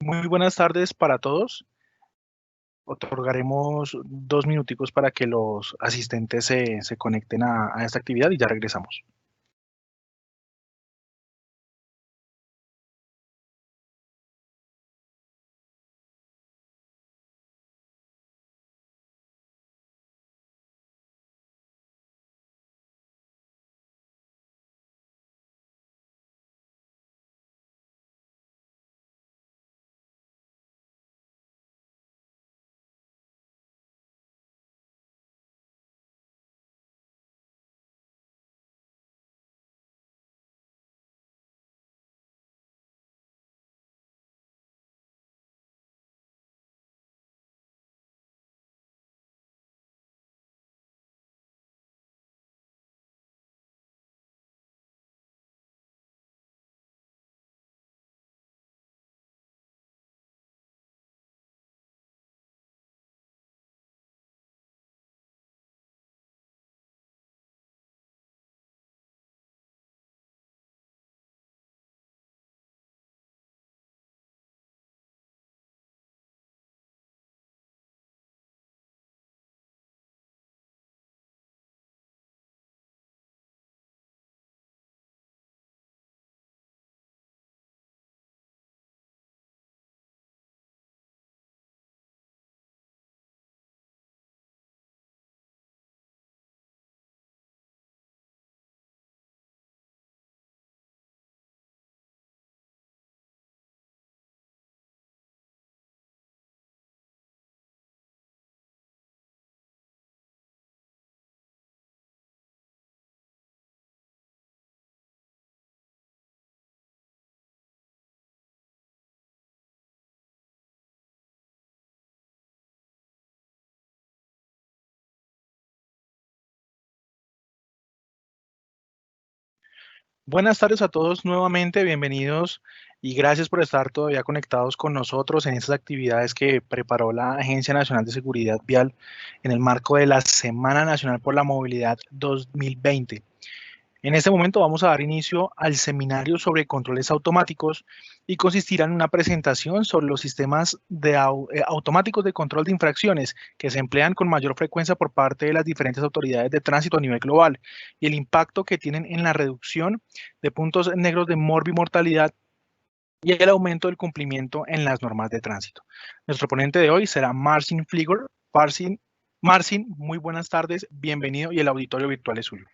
Muy buenas tardes para todos. Otorgaremos 2 minuticos para que los asistentes se conecten a esta actividad y ya regresamos. Buenas tardes a todos nuevamente, bienvenidos y gracias por estar todavía conectados con nosotros en estas actividades que preparó la Agencia Nacional de Seguridad Vial en el marco de la Semana Nacional por la Movilidad 2020. En este momento vamos a dar inicio al seminario sobre controles automáticos y consistirá en una presentación sobre los sistemas automáticos de control de infracciones que se emplean con mayor frecuencia por parte de las diferentes autoridades de tránsito a nivel global y el impacto que tienen en la reducción de puntos negros de morbimortalidad y el aumento del cumplimiento en las normas de tránsito. Nuestro ponente de hoy será Marcin Flieger. Marcin, muy buenas tardes, bienvenido y el auditorio virtual es suyo.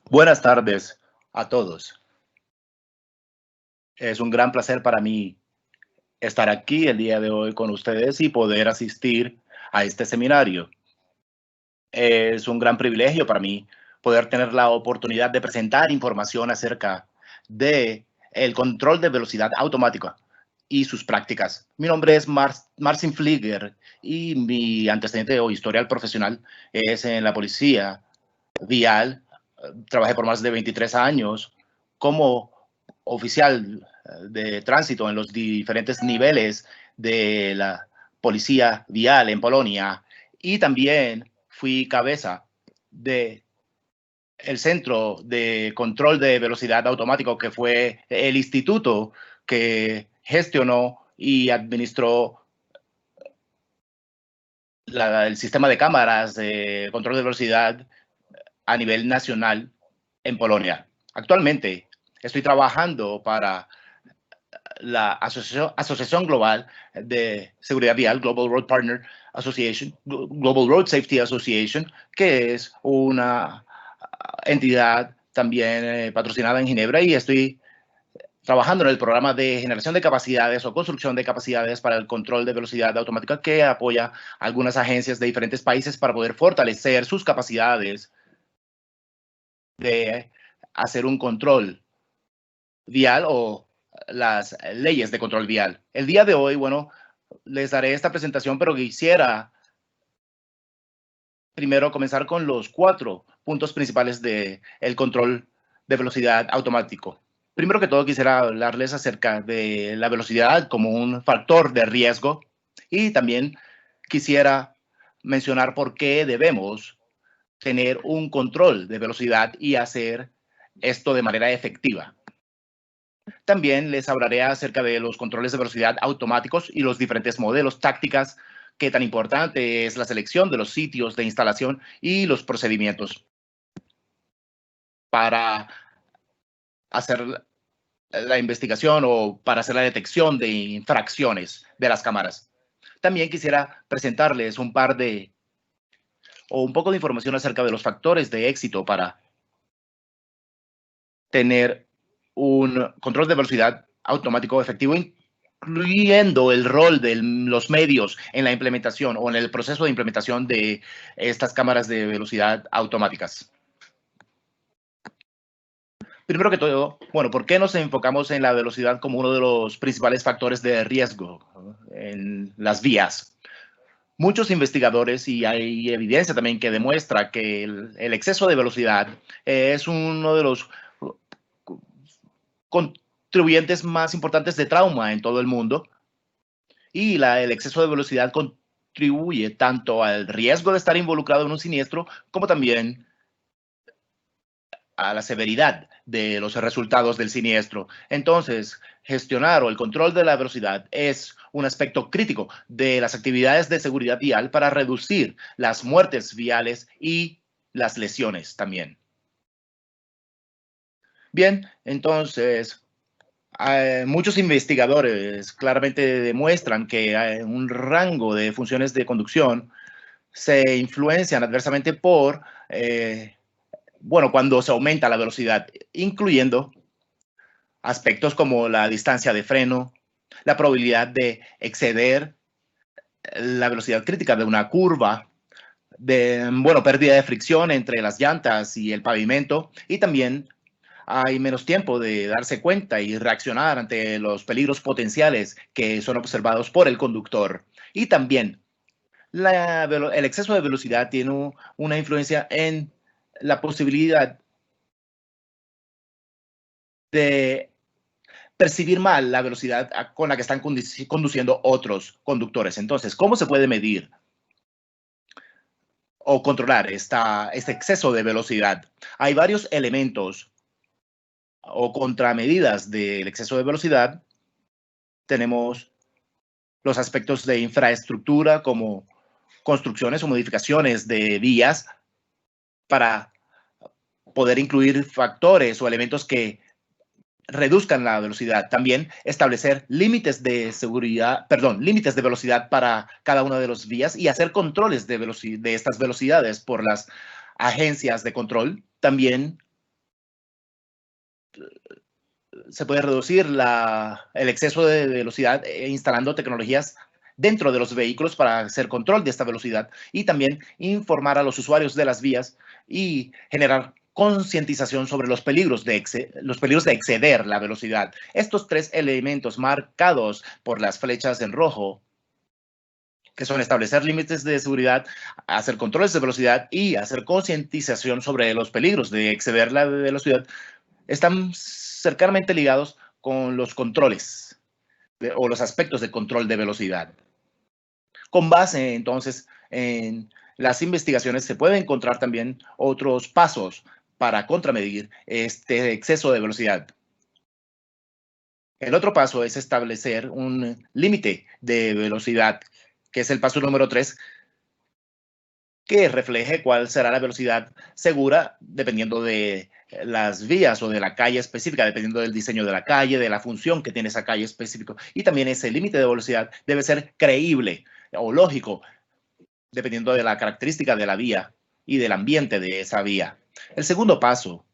Buenas tardes a todos. Es un gran placer para mí estar aquí el día de hoy con ustedes y poder asistir a este seminario. Es un gran privilegio para mí poder tener la oportunidad de presentar información acerca de el control de velocidad automática y sus prácticas. Mi nombre es Marcin Flieger y mi antecedente o historial profesional es en la policía vial. Trabajé por más de 23 años como oficial de tránsito en los diferentes niveles de la policía vial en Polonia y también fui cabeza de el Centro de Control de Velocidad Automático, que fue el instituto que gestionó y administró el sistema de cámaras de control de velocidad a nivel nacional en Polonia. Actualmente estoy trabajando para la Asociación Global de Seguridad Vial, Global Road Partner Association, Global Road Safety Association, que es una entidad también patrocinada en Ginebra, y estoy trabajando en el programa de generación de capacidades o construcción de capacidades para el control de velocidad automática, que apoya a algunas agencias de diferentes países para poder fortalecer sus capacidades de hacer un control vial o las leyes de control vial. El día de hoy, bueno, les daré esta presentación, pero quisiera primero comenzar con los 4 puntos principales del control de velocidad automático. Primero que todo, quisiera hablarles acerca de la velocidad como un factor de riesgo, y también quisiera mencionar por qué debemos tener un control de velocidad y hacer esto de manera efectiva. También les hablaré acerca de los controles de velocidad automáticos y los diferentes modelos, tácticas, qué tan importante es la selección de los sitios de instalación y los procedimientos para hacer la investigación o para hacer la detección de infracciones de las cámaras. También quisiera presentarles un poco de información acerca de los factores de éxito para tener un control de velocidad automático efectivo, incluyendo el rol de los medios en la implementación o en el proceso de implementación de estas cámaras de velocidad automáticas. Primero que todo, bueno, ¿por qué nos enfocamos en la velocidad como uno de los principales factores de riesgo en las vías? Muchos investigadores, y hay evidencia también que demuestra que el exceso de velocidad es uno de los contribuyentes más importantes de trauma en todo el mundo, y el exceso de velocidad contribuye tanto al riesgo de estar involucrado en un siniestro como también a la severidad de los resultados del siniestro. Entonces, gestionar o el control de la velocidad es un aspecto crítico de las actividades de seguridad vial para reducir las muertes viales y las lesiones también. Bien, entonces, muchos investigadores claramente demuestran que un rango de funciones de conducción se influencian adversamente por, bueno, cuando se aumenta la velocidad, incluyendo aspectos como la distancia de freno, la probabilidad de exceder la velocidad crítica de una curva, bueno, pérdida de fricción entre las llantas y el pavimento, y también hay menos tiempo de darse cuenta y reaccionar ante los peligros potenciales que son observados por el conductor. Y también el exceso de velocidad tiene una influencia en la posibilidad de percibir mal la velocidad con la que están conduciendo otros conductores. Entonces, ¿cómo se puede medir o controlar este exceso de velocidad? Hay varios elementos o contramedidas del exceso de velocidad. Tenemos los aspectos de infraestructura, como construcciones o modificaciones de vías para poder incluir factores o elementos que reduzcan la velocidad. También establecer límites de seguridad, límites de velocidad para cada una de las vías y hacer controles de estas velocidades por las agencias de control. También se puede reducir el exceso de velocidad instalando tecnologías dentro de los vehículos para hacer control de esta velocidad, y también informar a los usuarios de las vías y generar concientización sobre los peligros de exceder la velocidad. Estos 3 elementos marcados por las flechas en rojo, que son establecer límites de seguridad, hacer controles de velocidad y hacer concientización sobre los peligros de exceder la velocidad, están cercanamente ligados con los controles o los aspectos de control de velocidad. Con base, entonces, en las investigaciones se pueden encontrar también otros pasos para contramedir este exceso de velocidad. El otro paso es establecer un límite de velocidad, que es el paso número 3, que refleje cuál será la velocidad segura dependiendo de las vías o de la calle específica, dependiendo del diseño de la calle, de la función que tiene esa calle específica. Y también ese límite de velocidad debe ser creíble o lógico, dependiendo de la característica de la vía y del ambiente de esa vía. El segundo paso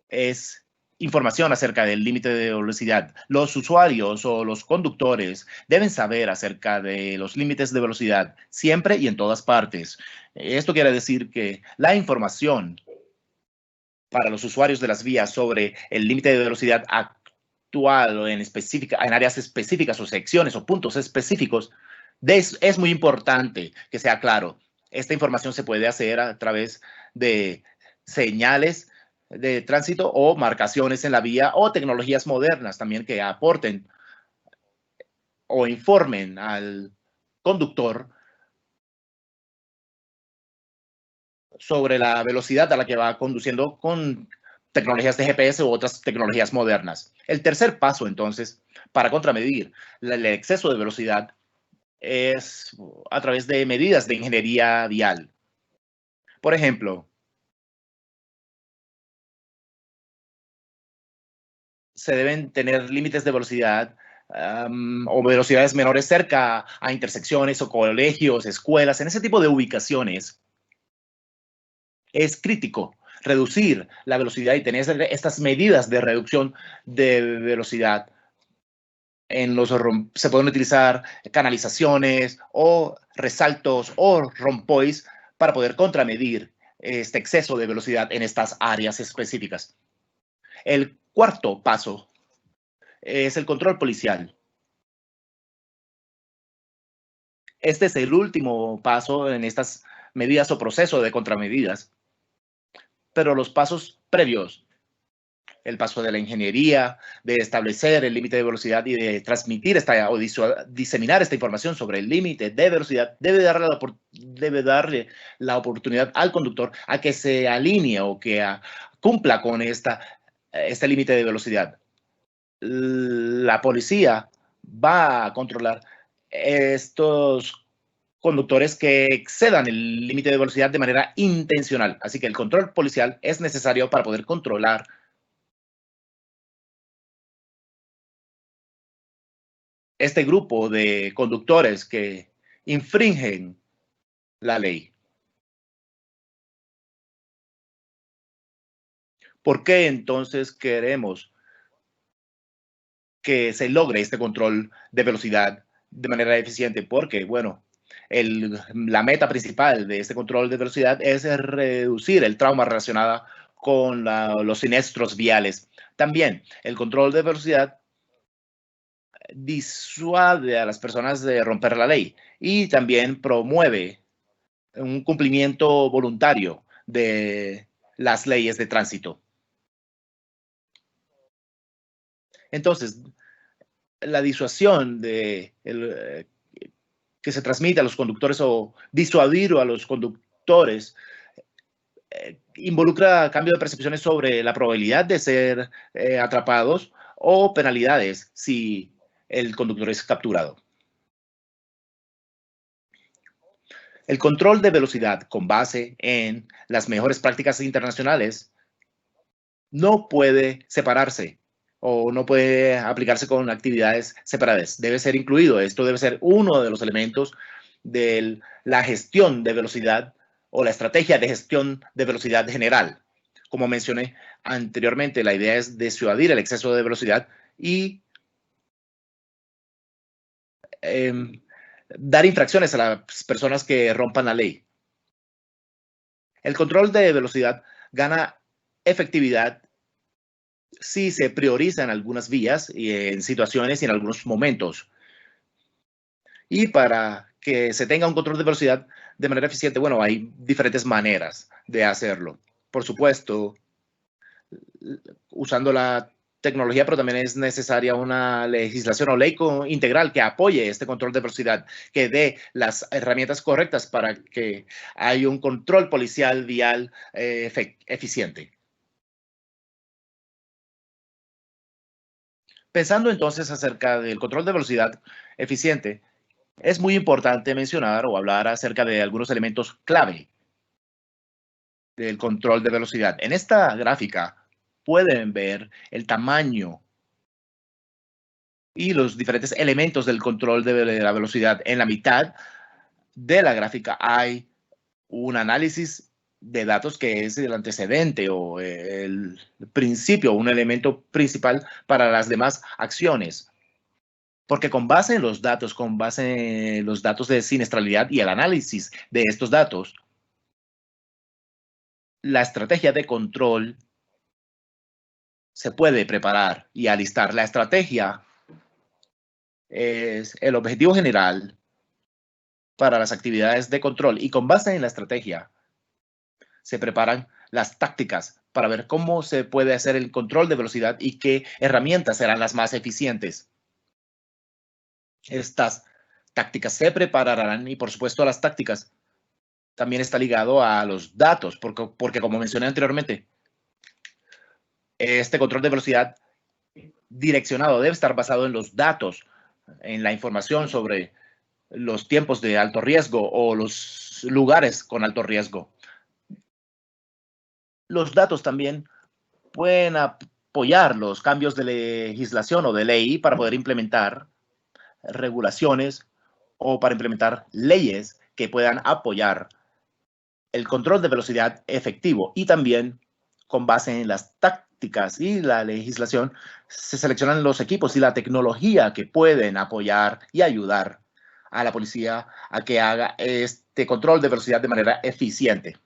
es información acerca del límite de velocidad. Los usuarios o los conductores deben saber acerca de los límites de velocidad siempre y en todas partes. Esto quiere decir que la información para los usuarios de las vías sobre el límite de velocidad actual o en áreas específicas o secciones o puntos específicos es muy importante que sea claro. Esta información se puede hacer a través de señales de tránsito o marcaciones en la vía o tecnologías modernas también que aporten o informen al conductor sobre la velocidad a la que va conduciendo con tecnologías de GPS u otras tecnologías modernas. El tercer paso, entonces, para contramedir el exceso de velocidad es a través de medidas de ingeniería vial. Por ejemplo, se deben tener límites de velocidad o velocidades menores cerca a intersecciones o colegios, escuelas, en ese tipo de ubicaciones. Es crítico reducir la velocidad y tener estas medidas de reducción de velocidad. Se pueden utilizar canalizaciones o resaltos o rompois para poder contramedir este exceso de velocidad en estas áreas específicas. El cuarto paso es el control policial. Este es el último paso en estas medidas o proceso de contramedidas, pero los pasos previos, el paso de la ingeniería, de establecer el límite de velocidad y de transmitir o diseminar esta información sobre el límite de velocidad, debe darle la oportunidad al conductor a que se alinee o que cumpla con este límite de velocidad. La policía va a controlar estos conductores que excedan el límite de velocidad de manera intencional. Así que el control policial es necesario para poder controlar este grupo de conductores que infringen la ley. ¿Por qué entonces queremos que se logre este control de velocidad de manera eficiente? Porque, bueno, la meta principal de este control de velocidad es reducir el trauma relacionado con los siniestros viales. También el control de velocidad disuade a las personas de romper la ley y también promueve un cumplimiento voluntario de las leyes de tránsito. Entonces, la disuasión que se transmite a los conductores o disuadir a los conductores involucra cambio de percepciones sobre la probabilidad de ser atrapados o penalidades si el conductor es capturado. El control de velocidad con base en las mejores prácticas internacionales no puede separarse o no puede aplicarse con actividades separadas. Debe ser incluido. Esto debe ser uno de los elementos de la gestión de velocidad o la estrategia de gestión de velocidad general. Como mencioné anteriormente, la idea es disuadir el exceso de velocidad y dar infracciones a las personas que rompan la ley. El control de velocidad gana efectividad si se prioriza en algunas vías y en situaciones y en algunos momentos. Y para que se tenga un control de velocidad de manera eficiente, bueno, hay diferentes maneras de hacerlo. Por supuesto, usando la tecnología, pero también es necesaria una legislación o ley integral que apoye este control de velocidad, que dé las herramientas correctas para que haya un control policial vial eficiente. Pensando entonces acerca del control de velocidad eficiente, es muy importante mencionar o hablar acerca de algunos elementos clave del control de velocidad. En esta gráfica pueden ver el tamaño y los diferentes elementos del control de la velocidad. En la mitad de la gráfica hay un análisis de datos que es el antecedente o el principio, un elemento principal para las demás acciones. Porque con base en los datos, con base en los datos de siniestralidad y el análisis de estos datos, la estrategia de control se puede preparar y alistar. La estrategia es el objetivo general para las actividades de control y con base en la estrategia se preparan las tácticas para ver cómo se puede hacer el control de velocidad y qué herramientas serán las más eficientes. Estas tácticas se prepararán y por supuesto las tácticas también está ligado a los datos, porque como mencioné anteriormente, este control de velocidad direccionado debe estar basado en los datos, en la información sobre los tiempos de alto riesgo o los lugares con alto riesgo. Los datos también pueden apoyar los cambios de legislación o de ley para poder implementar regulaciones o para implementar leyes que puedan apoyar el control de velocidad efectivo y también con base en las tácticas y la legislación se seleccionan los equipos y la tecnología que pueden apoyar y ayudar a la policía a que haga este control de velocidad de manera eficiente.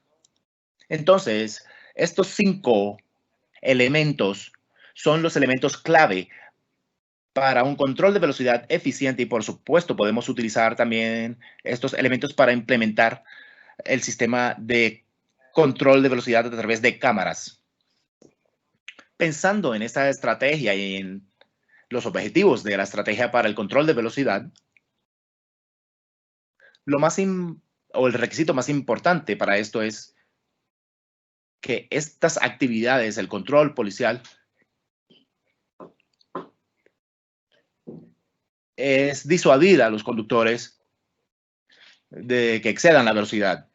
Entonces, estos 5 elementos son los elementos clave para un control de velocidad eficiente y por supuesto podemos utilizar también estos elementos para implementar el sistema de control de velocidad a través de cámaras. Pensando en esta estrategia y en los objetivos de la estrategia para el control de velocidad, el requisito más importante para esto es que estas actividades, el control policial, es disuadir a los conductores de que excedan la velocidad.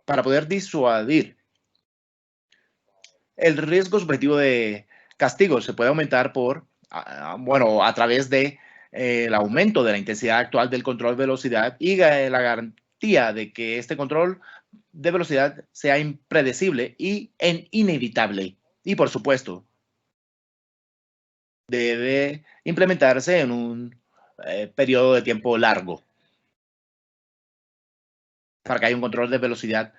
Para poder disuadir, el riesgo subjetivo de castigo se puede aumentar a través de el aumento de la intensidad actual del control de velocidad y la garantía de que este control de velocidad sea impredecible y inevitable. Y por supuesto, debe implementarse en un periodo de tiempo largo para que haya un control de velocidad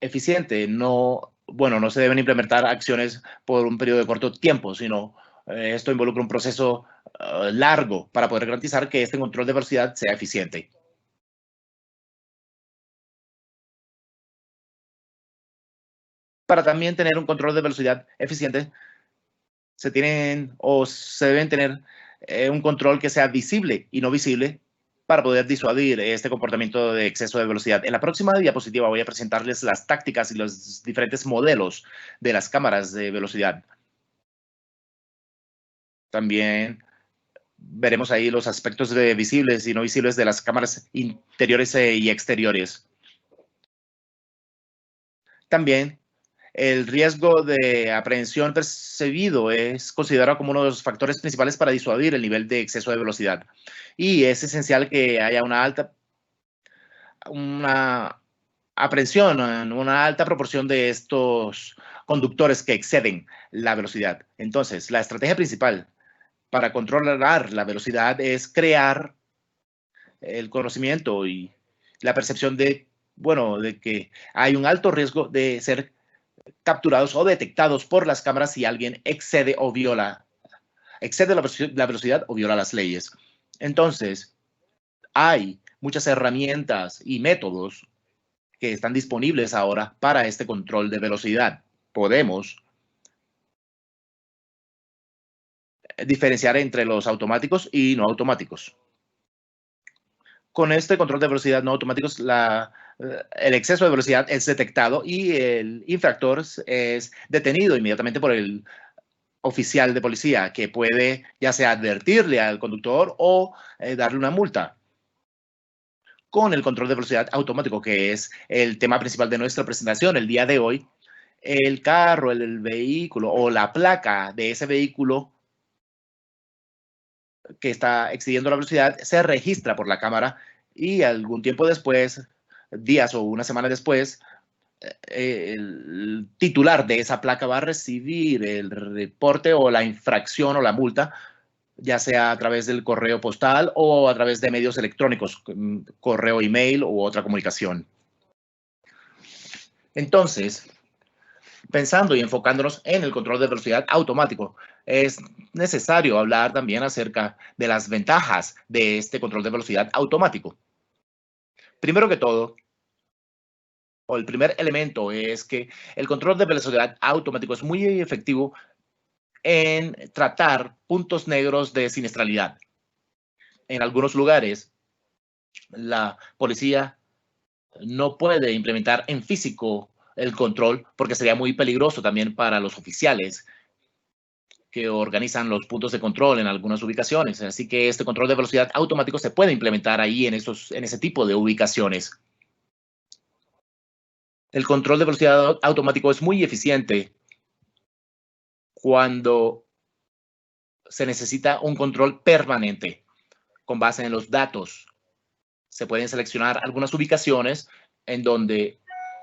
eficiente. No se deben implementar acciones por un periodo de corto tiempo, sino esto involucra un proceso largo para poder garantizar que este control de velocidad sea eficiente. Para también tener un control de velocidad eficiente, se deben tener un control que sea visible y no visible para poder disuadir este comportamiento de exceso de velocidad. En la próxima diapositiva voy a presentarles las tácticas y los diferentes modelos de las cámaras de velocidad. También veremos ahí los aspectos visibles y no visibles de las cámaras interiores y exteriores. También el riesgo de aprehensión percibido es considerado como uno de los factores principales para disuadir el nivel de exceso de velocidad. Y es esencial que haya una aprehensión, una alta proporción de estos conductores que exceden la velocidad. Entonces, la estrategia principal para controlar la velocidad es crear el conocimiento y la percepción de que hay un alto riesgo de ser capturados o detectados por las cámaras si alguien excede la velocidad o viola las leyes. Entonces, hay muchas herramientas y métodos que están disponibles ahora para este control de velocidad. Podemos diferenciar entre los automáticos y no automáticos. Con este control de velocidad no automáticos, el exceso de velocidad es detectado y el infractor es detenido inmediatamente por el oficial de policía que puede ya sea advertirle al conductor o darle una multa. Con el control de velocidad automático, que es el tema principal de nuestra presentación el día de hoy, el carro, el vehículo o la placa de ese vehículo que está excediendo la velocidad se registra por la cámara y algún tiempo después, días o una semana después, el titular de esa placa va a recibir el reporte o la infracción o la multa, ya sea a través del correo postal o a través de medios electrónicos, correo, email u otra comunicación. Entonces, pensando y enfocándonos en el control de velocidad automático, es necesario hablar también acerca de las ventajas de este control de velocidad automático. Primero que todo, o el primer elemento es que el control de velocidad automático es muy efectivo en tratar puntos negros de siniestralidad. En algunos lugares, la policía no puede implementar en físico el control porque sería muy peligroso también para los oficiales que organizan los puntos de control en algunas ubicaciones. Así que este control de velocidad automático se puede implementar ahí en ese tipo de ubicaciones. El control de velocidad automático es muy eficiente cuando se necesita un control permanente con base en los datos. Se pueden seleccionar algunas ubicaciones en donde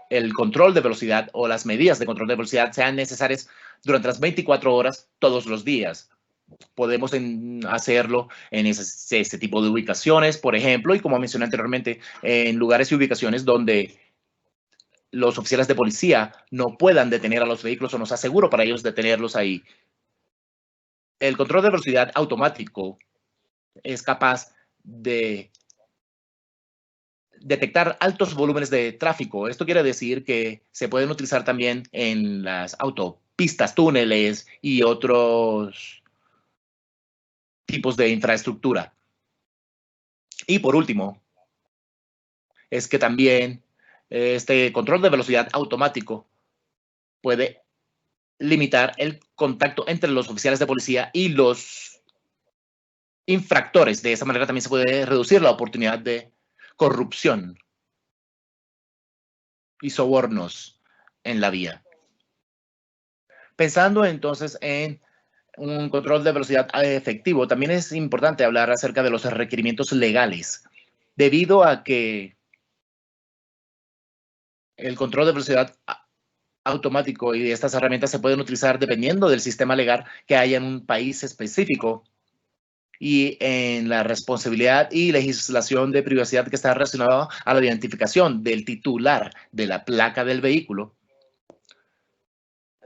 el control de velocidad o las medidas de control de velocidad sean necesarias durante las 24 horas todos los días. Podemos hacerlo en ese tipo de ubicaciones, por ejemplo, y como mencioné anteriormente, en lugares y ubicaciones donde los oficiales de policía no puedan detener a los vehículos o nos aseguro para ellos detenerlos ahí. El control de velocidad automático es capaz de detectar altos volúmenes de tráfico. Esto quiere decir que se pueden utilizar también en las autopistas, túneles y otros tipos de infraestructura. Y por último, es que también este control de velocidad automático puede limitar el contacto entre los oficiales de policía y los infractores. De esa manera también se puede reducir la oportunidad de corrupción y sobornos en la vía. Pensando entonces en un control de velocidad efectivo, también es importante hablar acerca de los requerimientos legales, debido a que el control de velocidad automático y estas herramientas se pueden utilizar dependiendo del sistema legal que haya en un país específico y en la responsabilidad y legislación de privacidad que está relacionada a la identificación del titular de la placa del vehículo.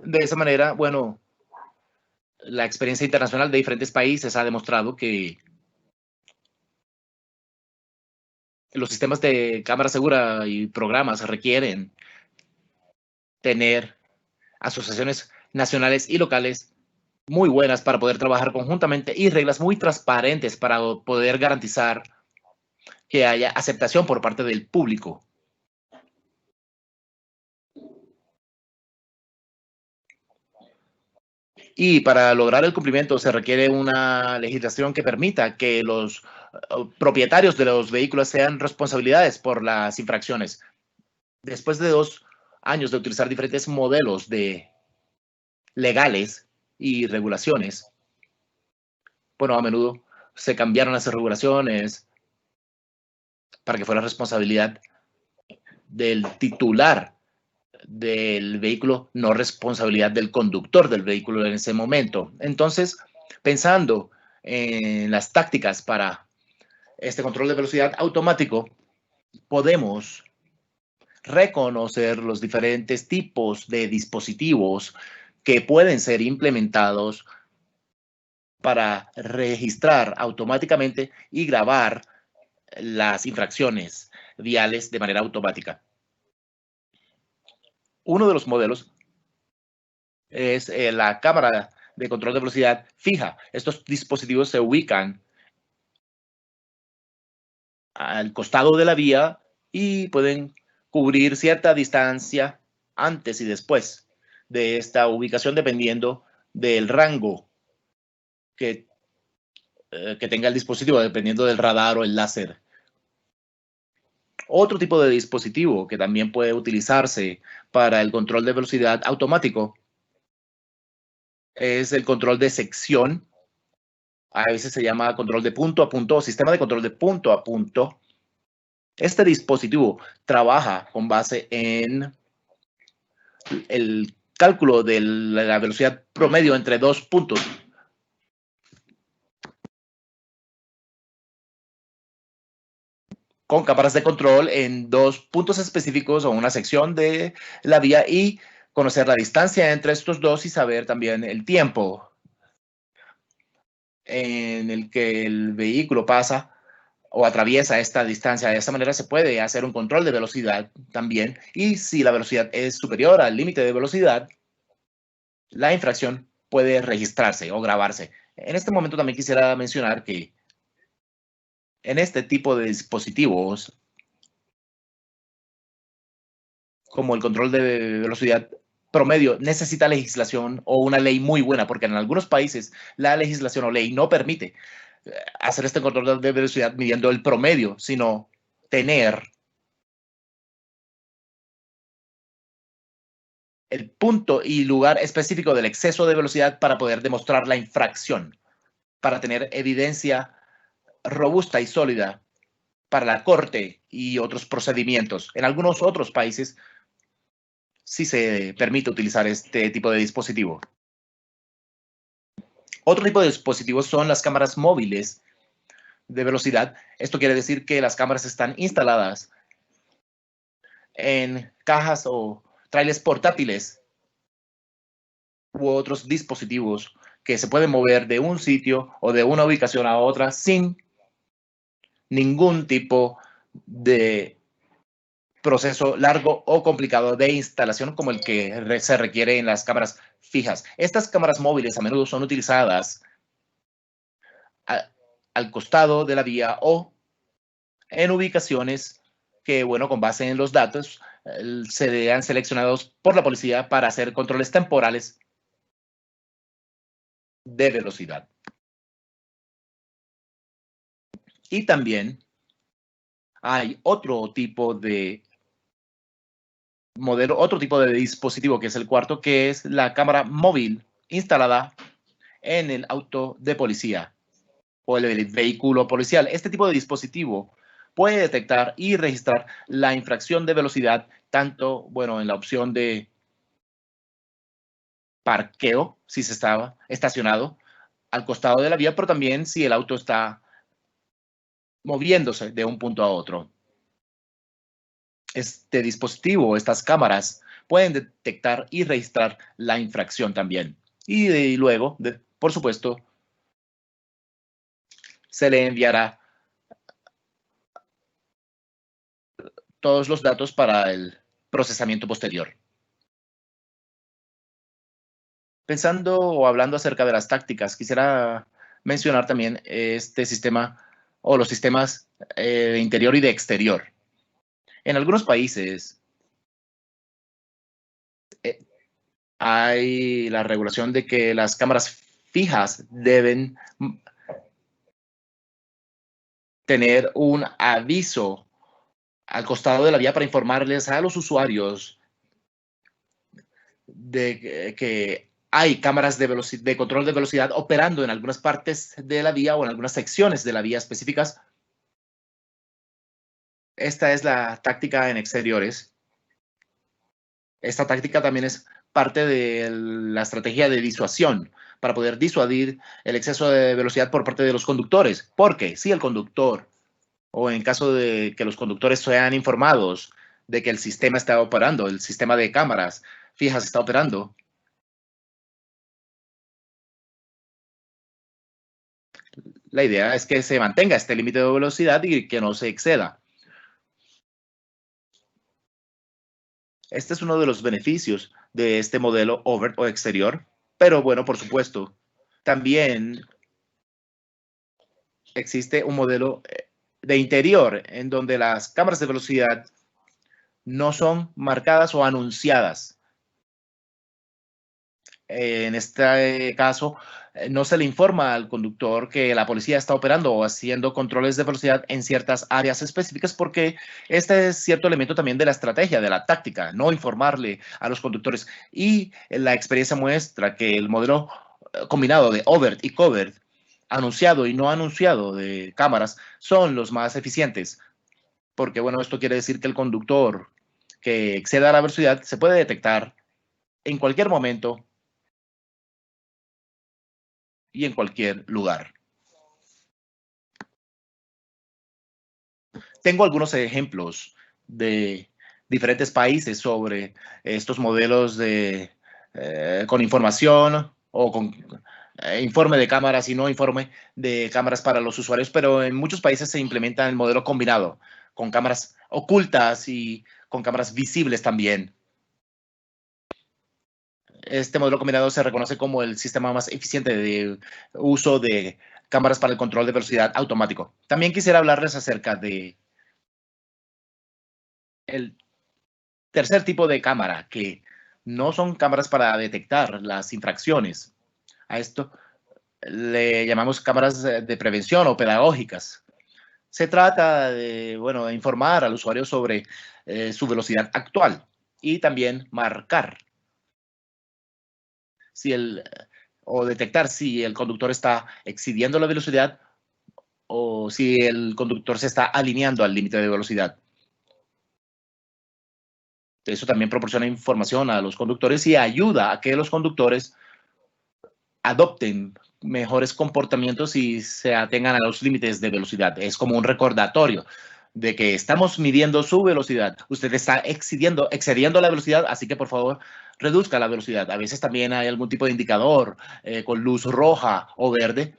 De esa manera, bueno, la experiencia internacional de diferentes países ha demostrado que los sistemas de cámara segura y programas requieren tener asociaciones nacionales y locales muy buenas para poder trabajar conjuntamente y reglas muy transparentes para poder garantizar que haya aceptación por parte del público. Y para lograr el cumplimiento se requiere una legislación que permita que los propietarios de los vehículos sean responsabilidades por las infracciones. Después de 2 años de utilizar diferentes modelos legales y regulaciones, bueno, a menudo se cambiaron las regulaciones para que fuera responsabilidad del titular del vehículo, no responsabilidad del conductor del vehículo en ese momento. Entonces, pensando en las tácticas para este control de velocidad automático, podemos reconocer los diferentes tipos de dispositivos que pueden ser implementados para registrar automáticamente y grabar las infracciones viales de manera automática. Uno de los modelos es la cámara de control de velocidad fija. Estos dispositivos se ubican al costado de la vía y pueden cubrir cierta distancia antes y después de esta ubicación dependiendo del rango que tenga el dispositivo, dependiendo del radar o el láser. Otro tipo de dispositivo que también puede utilizarse para el control de velocidad automático es el control de sección. A veces se llama control de punto a punto o sistema de control de punto a punto. Este dispositivo trabaja con base en el cálculo de la velocidad promedio entre dos puntos. Con cámaras de control en dos puntos específicos o una sección de la vía y conocer la distancia entre estos dos y saber también el tiempo en el que el vehículo pasa o atraviesa esta distancia. De esta manera se puede hacer un control de velocidad también. Y si la velocidad es superior al límite de velocidad, la infracción puede registrarse o grabarse. En este momento también quisiera mencionar que en este tipo de dispositivos, como el control de velocidad promedio, necesita legislación o una ley muy buena, porque en algunos países la legislación o ley no permite hacer este control de velocidad midiendo el promedio, sino tener el punto y lugar específico del exceso de velocidad para poder demostrar la infracción, para tener evidencia robusta y sólida para la corte y otros procedimientos. En algunos otros países sí se permite utilizar este tipo de dispositivo. Otro tipo de dispositivos son las cámaras móviles de velocidad. Esto quiere decir que las cámaras están instaladas en cajas o trailers portátiles u otros dispositivos que se pueden mover de un sitio o de una ubicación a otra sin ningún tipo de proceso largo o complicado de instalación como el que se requiere en las cámaras fijas. Estas cámaras móviles a menudo son utilizadas al costado de la vía o en ubicaciones que, bueno, con base en los datos, sean seleccionados por la policía para hacer controles temporales de velocidad. Y también hay otro tipo de modelo, otro tipo de dispositivo que es el cuarto, que es la cámara móvil instalada en el auto de policía o el vehículo policial. Este tipo de dispositivo puede detectar y registrar la infracción de velocidad, tanto, bueno, en la opción de parqueo, si se estaba estacionado al costado de la vía, pero también si el auto está moviéndose de un punto a otro. Este dispositivo, estas cámaras, pueden detectar y registrar la infracción también. Y luego, por supuesto, se le enviará todos los datos para el procesamiento posterior. Pensando o hablando acerca de las tácticas, quisiera mencionar también este sistema o los sistemas de interior y de exterior. En algunos países hay la regulación de que las cámaras fijas deben tener un aviso al costado de la vía para informarles a los usuarios de que hay cámaras de control de velocidad operando en algunas partes de la vía o en algunas secciones de la vía específicas. Esta es la táctica en exteriores. Esta táctica también es parte de la estrategia de disuasión para poder disuadir el exceso de velocidad por parte de los conductores. Porque si el conductor, o en caso de que los conductores sean informados de que el sistema está operando, el sistema de cámaras fijas está operando, la idea es que se mantenga este límite de velocidad y que no se exceda. Este es uno de los beneficios de este modelo overt o exterior, pero bueno, por supuesto, también existe un modelo de interior en donde las cámaras de velocidad no son marcadas o anunciadas. En este caso, no se le informa al conductor que la policía está operando o haciendo controles de velocidad en ciertas áreas específicas, porque este es cierto elemento también de la estrategia, de la táctica, no informarle a los conductores. Y la experiencia muestra que el modelo combinado de overt y covert, anunciado y no anunciado de cámaras, son los más eficientes, porque bueno, esto quiere decir que el conductor que exceda la velocidad se puede detectar en cualquier momento y en cualquier lugar. Tengo algunos ejemplos de diferentes países sobre estos modelos con información o con informe de cámaras y no informe de cámaras para los usuarios, pero en muchos países se implementa el modelo combinado, con cámaras ocultas y con cámaras visibles también. Este modelo combinado se reconoce como el sistema más eficiente de uso de cámaras para el control de velocidad automático. También quisiera hablarles acerca de el tercer tipo de cámara, que no son cámaras para detectar las infracciones. A esto le llamamos cámaras de prevención o pedagógicas. Se trata de, bueno, de informar al usuario sobre su velocidad actual y también marcar si o detectar si el conductor está excediendo la velocidad o si el conductor se está alineando al límite de velocidad. Eso también proporciona información a los conductores y ayuda a que los conductores adopten mejores comportamientos y se atengan a los límites de velocidad. Es como un recordatorio de que estamos midiendo su velocidad. Usted está excediendo la velocidad, así que por favor reduzca la velocidad. A veces también hay algún tipo de indicador con luz roja o verde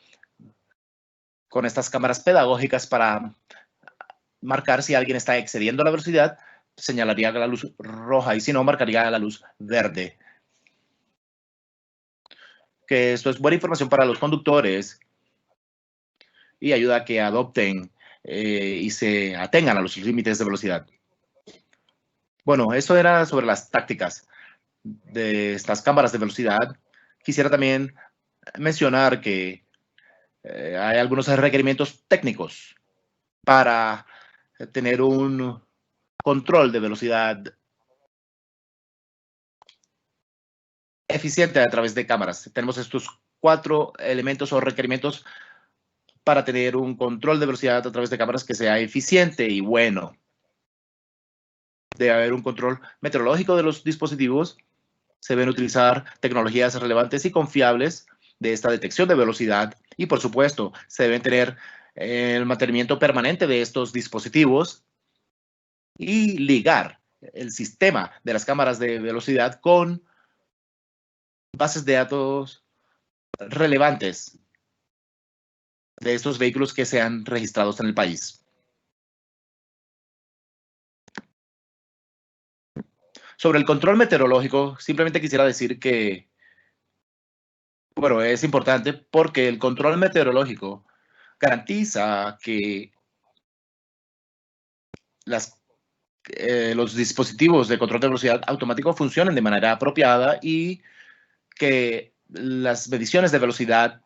con estas cámaras pedagógicas para marcar si alguien está excediendo la velocidad, señalaría la luz roja y si no, marcaría la luz verde. Que esto es buena información para los conductores y ayuda a que adopten y se atengan a los límites de velocidad. Bueno, eso era sobre las tácticas de estas cámaras de velocidad. Quisiera también mencionar que hay algunos requerimientos técnicos para tener un control de velocidad eficiente a través de cámaras. Tenemos estos 4 elementos o requerimientos para tener un control de velocidad a través de cámaras que sea eficiente y bueno. Debe haber un control meteorológico de los dispositivos. Se deben utilizar tecnologías relevantes y confiables de esta detección de velocidad. Y, por supuesto, se deben tener el mantenimiento permanente de estos dispositivos y ligar el sistema de las cámaras de velocidad con bases de datos relevantes de estos vehículos que sean registrados en el país. Sobre el control meteorológico, simplemente quisiera decir que, bueno, es importante porque el control meteorológico garantiza que los dispositivos de control de velocidad automático funcionen de manera apropiada y que las mediciones de velocidad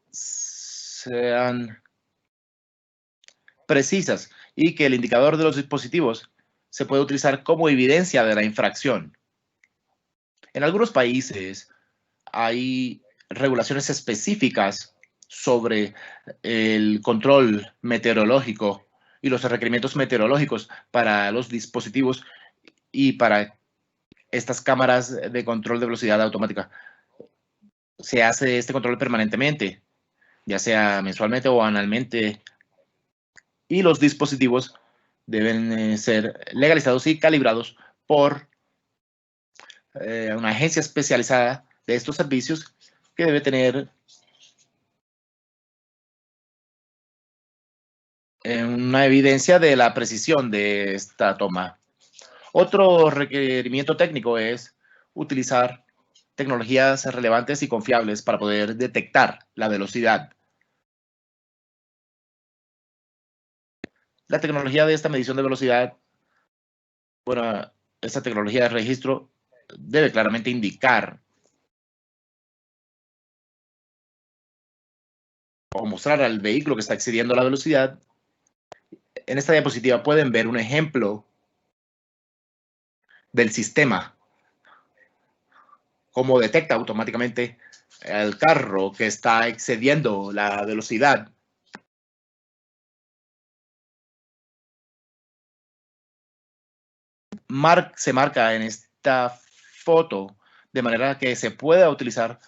sean precisas y que el indicador de los dispositivos se puede utilizar como evidencia de la infracción. En algunos países hay regulaciones específicas sobre el control meteorológico y los requerimientos meteorológicos para los dispositivos y para estas cámaras de control de velocidad automática. Se hace este control permanentemente, ya sea mensualmente o anualmente, y los dispositivos deben ser legalizados y calibrados por una agencia especializada de estos servicios que debe tener una evidencia de la precisión de esta toma. Otro requerimiento técnico es utilizar tecnologías relevantes y confiables para poder detectar la velocidad. La tecnología de esta medición de velocidad, bueno, esta tecnología de registro debe claramente indicar o mostrar al vehículo que está excediendo la velocidad, en esta diapositiva pueden ver un ejemplo del sistema, cómo detecta automáticamente el carro que está excediendo la velocidad. Se marca en esta foto de manera que se pueda utilizar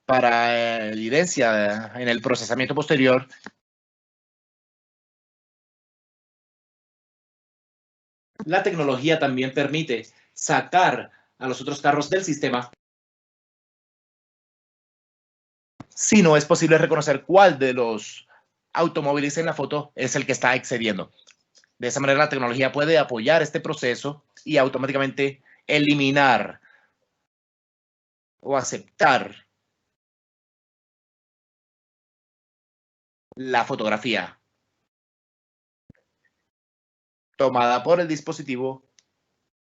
para evidencia en el procesamiento posterior. La tecnología también permite sacar a los otros carros del sistema si no es posible reconocer cuál de los automóviles en la foto es el que está excediendo. De esa manera, la tecnología puede apoyar este proceso y automáticamente eliminar o aceptar la fotografía tomada por el dispositivo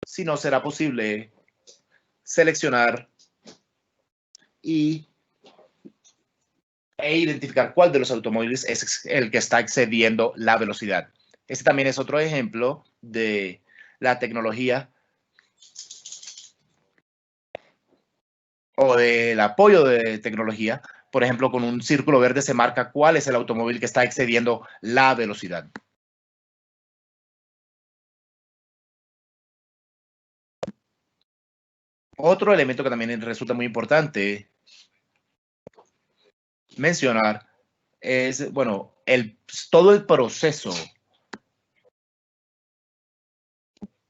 si no será posible seleccionar e identificar cuál de los automóviles es el que está excediendo la velocidad. Este también es otro ejemplo de la tecnología o del apoyo de tecnología. Por ejemplo, con un círculo verde se marca cuál es el automóvil que está excediendo la velocidad. Otro elemento que también resulta muy importante mencionar es, bueno, todo el proceso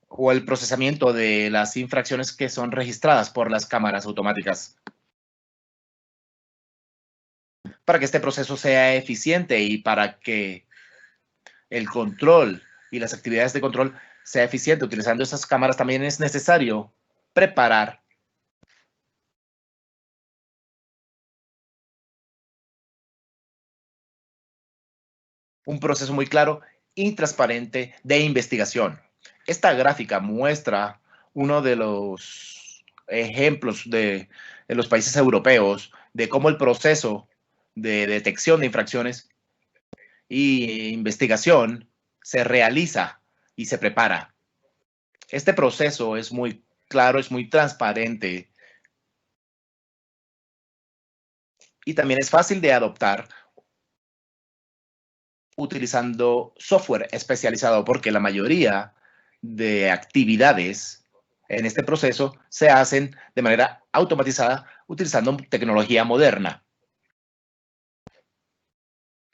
o el procesamiento de las infracciones que son registradas por las cámaras automáticas. Para que este proceso sea eficiente y para que el control y las actividades de control sea eficiente utilizando esas cámaras, también es necesario preparar un proceso muy claro y transparente de investigación. Esta gráfica muestra uno de los ejemplos de los países europeos de cómo el proceso de detección de infracciones y investigación se realiza y se prepara. Este proceso es muy claro, es muy transparente y también es fácil de adoptar utilizando software especializado, porque la mayoría de actividades en este proceso se hacen de manera automatizada utilizando tecnología moderna,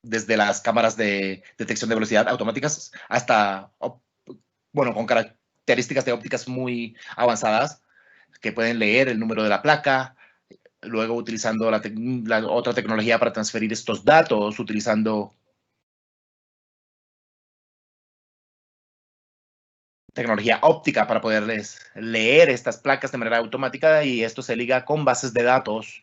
desde las cámaras de detección de velocidad automáticas hasta, bueno, con características de ópticas muy avanzadas que pueden leer el número de la placa, luego utilizando la otra tecnología para transferir estos datos, utilizando tecnología óptica para poderles leer estas placas de manera automática, y esto se liga con bases de datos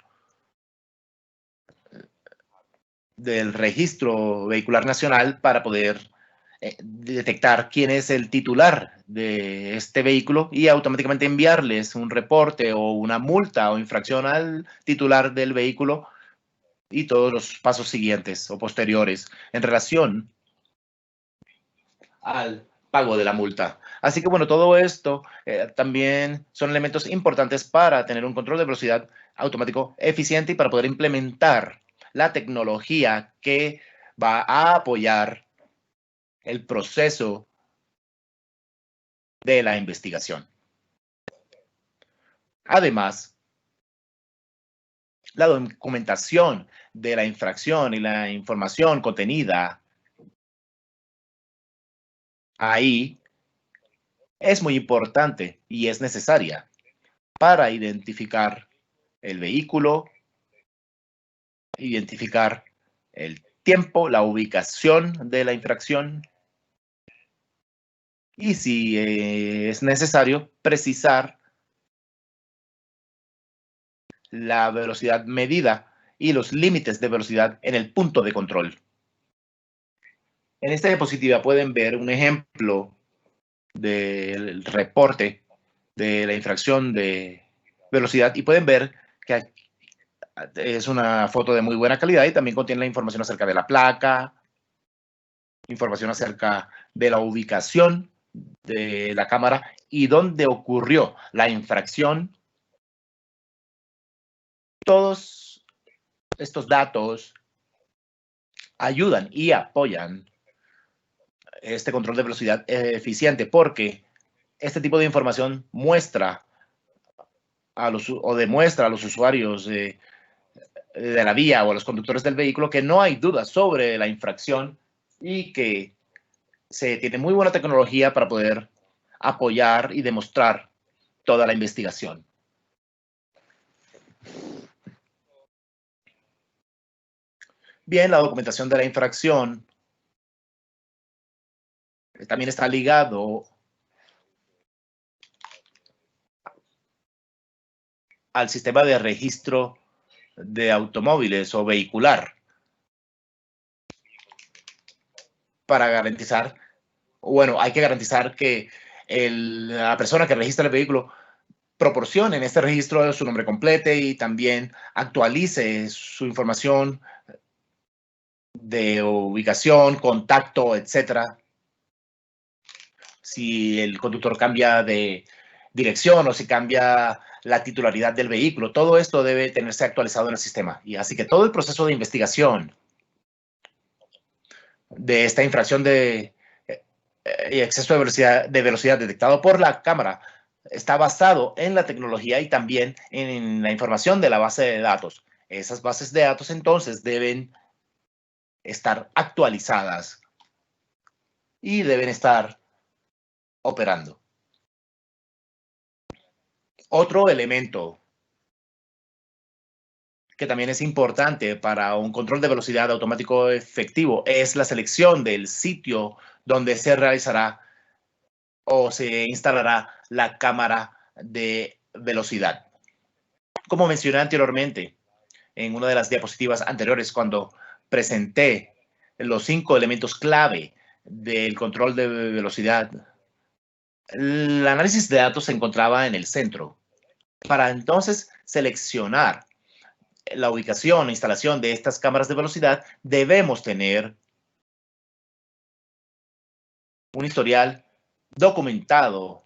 del registro vehicular nacional para poder detectar quién es el titular de este vehículo y automáticamente enviarles un reporte o una multa o infracción al titular del vehículo y todos los pasos siguientes o posteriores en relación al pago de la multa. Así que bueno, todo esto también son elementos importantes para tener un control de velocidad automático eficiente y para poder implementar la tecnología que va a apoyar el proceso de la investigación. Además, la documentación de la infracción y la información contenida ahí es muy importante y es necesaria para identificar el vehículo, identificar el tiempo, la ubicación de la infracción y, si es necesario, precisar la velocidad medida y los límites de velocidad en el punto de control. En esta diapositiva pueden ver un ejemplo del reporte de la infracción de velocidad y pueden ver que Es una foto de muy buena calidad y también contiene la información acerca de la placa, información acerca de la ubicación de la cámara y dónde ocurrió la infracción. Todos estos datos ayudan y apoyan este control de velocidad eficiente porque este tipo de información muestra o demuestra a los usuarios de la vía o a los conductores del vehículo que no hay duda sobre la infracción y que se tiene muy buena tecnología para poder apoyar y demostrar toda la investigación. Bien, la documentación de la infracción también está ligado al sistema de registro de automóviles o vehicular para garantizar, bueno, hay que garantizar que la persona que registra el vehículo proporcione en este registro su nombre completo y también actualice su información de ubicación, contacto, etcétera. Si el conductor cambia de dirección o si cambia la titularidad del vehículo, todo esto debe tenerse actualizado en el sistema. Y así que todo el proceso de investigación de esta infracción de exceso de velocidad detectado por la cámara está basado en la tecnología y también en la información de la base de datos. Esas bases de datos entonces deben estar actualizadas y deben estar operando. Otro elemento que también es importante para un control de velocidad automático efectivo es la selección del sitio donde se realizará o se instalará la cámara de velocidad. Como mencioné anteriormente en una de las diapositivas anteriores cuando presenté los 5 elementos clave del control de velocidad, el análisis de datos se encontraba en el centro. Para entonces seleccionar la ubicación e instalación de estas cámaras de velocidad, debemos tener un historial documentado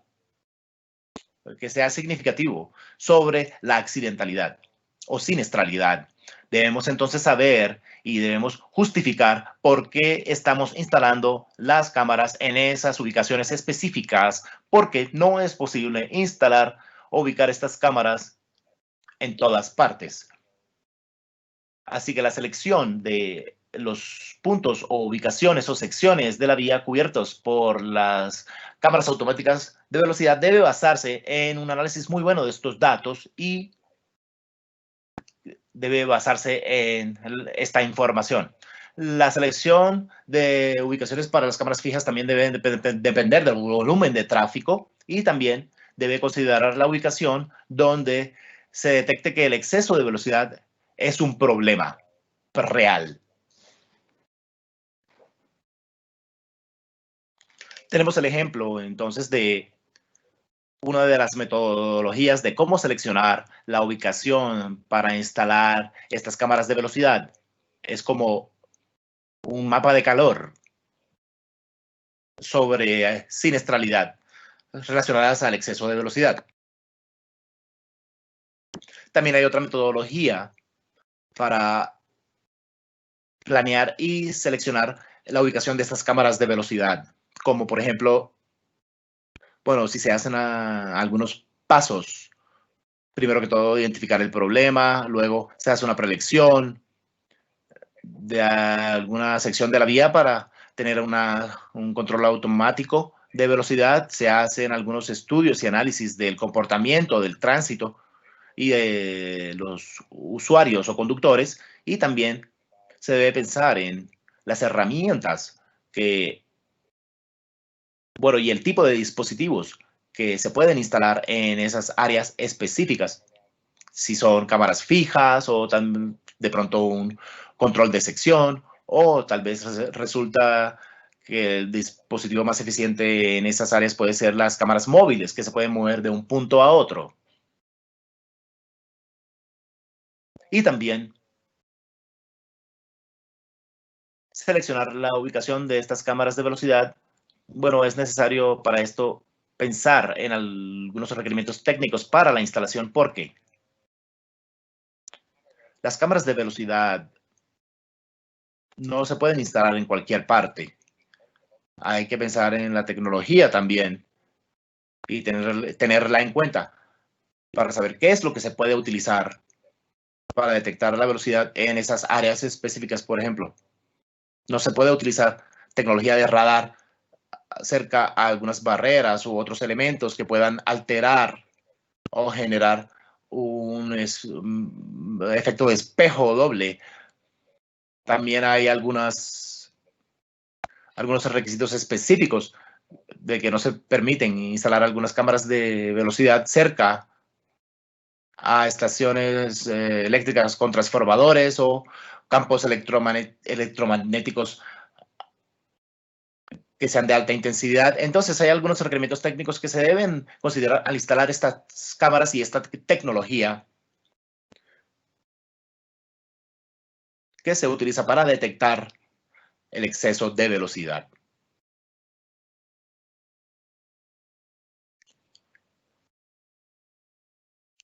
que sea significativo sobre la accidentalidad o siniestralidad. Debemos entonces saber y debemos justificar por qué estamos instalando las cámaras en esas ubicaciones específicas, porque no es posible instalar o ubicar estas cámaras en todas partes. Así que la selección de los puntos o ubicaciones o secciones de la vía cubiertos por las cámaras automáticas de velocidad debe basarse en un análisis muy bueno de estos datos y debe basarse en esta información. La selección de ubicaciones para las cámaras fijas también debe depender del volumen de tráfico y también debe considerar la ubicación donde se detecte que el exceso de velocidad es un problema real. Tenemos el ejemplo entonces de una de las metodologías de cómo seleccionar la ubicación para instalar estas cámaras de velocidad. Es como un mapa de calor sobre siniestralidad relacionadas al exceso de velocidad. También hay otra metodología para planear y seleccionar la ubicación de estas cámaras de velocidad, como por ejemplo, bueno, si se hacen algunos pasos. Primero que todo, identificar el problema, luego se hace una preelección de alguna sección de la vía para tener un control automático de velocidad. Se hacen algunos estudios y análisis del comportamiento del tránsito y de los usuarios o conductores, y también se debe pensar en las herramientas bueno, y el tipo de dispositivos que se pueden instalar en esas áreas específicas. Si son cámaras fijas o de pronto un control de sección, o tal vez resulta que el dispositivo más eficiente en esas áreas puede ser las cámaras móviles que se pueden mover de un punto a otro. Y también seleccionar la ubicación de estas cámaras de velocidad. Bueno, es necesario para esto pensar en algunos requerimientos técnicos para la instalación, porque las cámaras de velocidad no se pueden instalar en cualquier parte. Hay que pensar en la tecnología también y tenerla en cuenta para saber qué es lo que se puede utilizar para detectar la velocidad en esas áreas específicas. Por ejemplo, no se puede utilizar tecnología de radar cerca a algunas barreras u otros elementos que puedan alterar o generar un efecto de espejo doble. También hay algunos requisitos específicos de que no se permiten instalar algunas cámaras de velocidad cerca a estaciones eléctricas con transformadores o campos electromagnéticos que sean de alta intensidad. Entonces, hay algunos requerimientos técnicos que se deben considerar al instalar estas cámaras y esta tecnología que se utiliza para detectar el exceso de velocidad.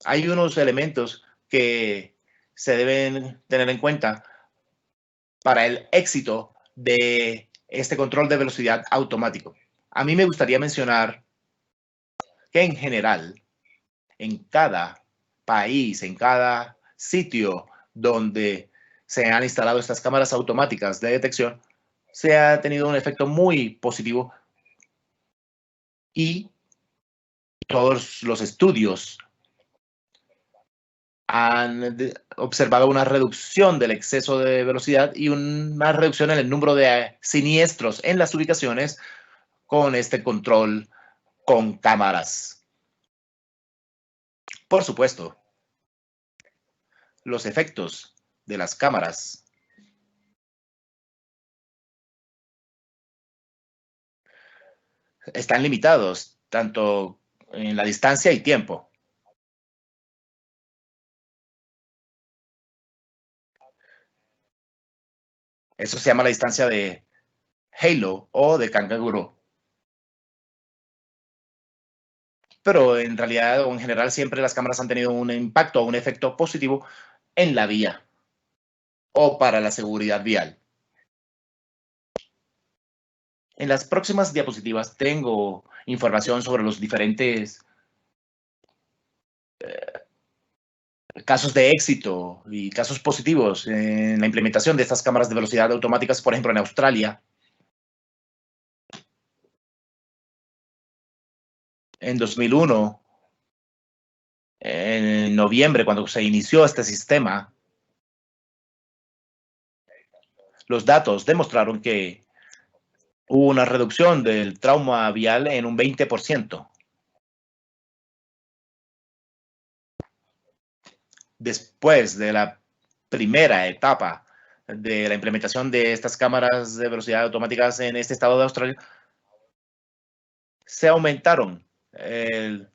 Hay unos elementos que se deben tener en cuenta para el éxito de este control de velocidad automático. A mí me gustaría mencionar que en general, en cada país, en cada sitio donde se han instalado estas cámaras automáticas de detección, se ha tenido un efecto muy positivo y todos los estudios han observado una reducción del exceso de velocidad y una reducción en el número de siniestros en las ubicaciones con este control con cámaras. Por supuesto, los efectos de las cámaras están limitados tanto en la distancia y tiempo. Eso se llama la distancia de Halo o de canguro. Pero en realidad o en general siempre las cámaras han tenido un impacto o un efecto positivo en la vía o para la seguridad vial. En las próximas diapositivas tengo información sobre los diferentes casos de éxito y casos positivos en la implementación de estas cámaras de velocidad automáticas, por ejemplo, en Australia. En 2001, en noviembre, cuando se inició este sistema, los datos demostraron que hubo una reducción del trauma vial en un 20%. Después de la primera etapa de la implementación de estas cámaras de velocidad automáticas en este estado de Australia, se aumentaron el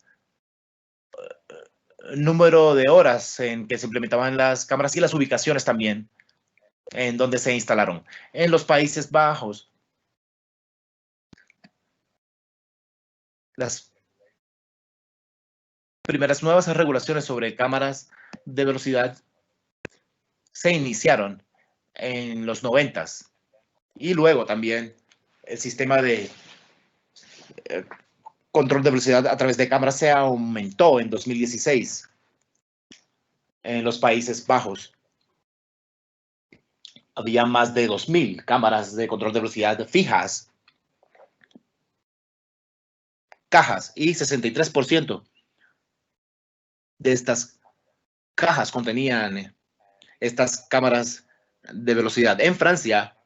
número de horas en que se implementaban las cámaras y las ubicaciones también en donde se instalaron. En los Países Bajos, las primeras nuevas regulaciones sobre cámaras de velocidad se iniciaron en los 90s y luego también el sistema de control de velocidad a través de cámaras se aumentó en 2016 en los Países Bajos. Había más de 2,000 cámaras de control de velocidad fijas, cajas, y 63% de estas cajas contenían estas cámaras de velocidad. En Francia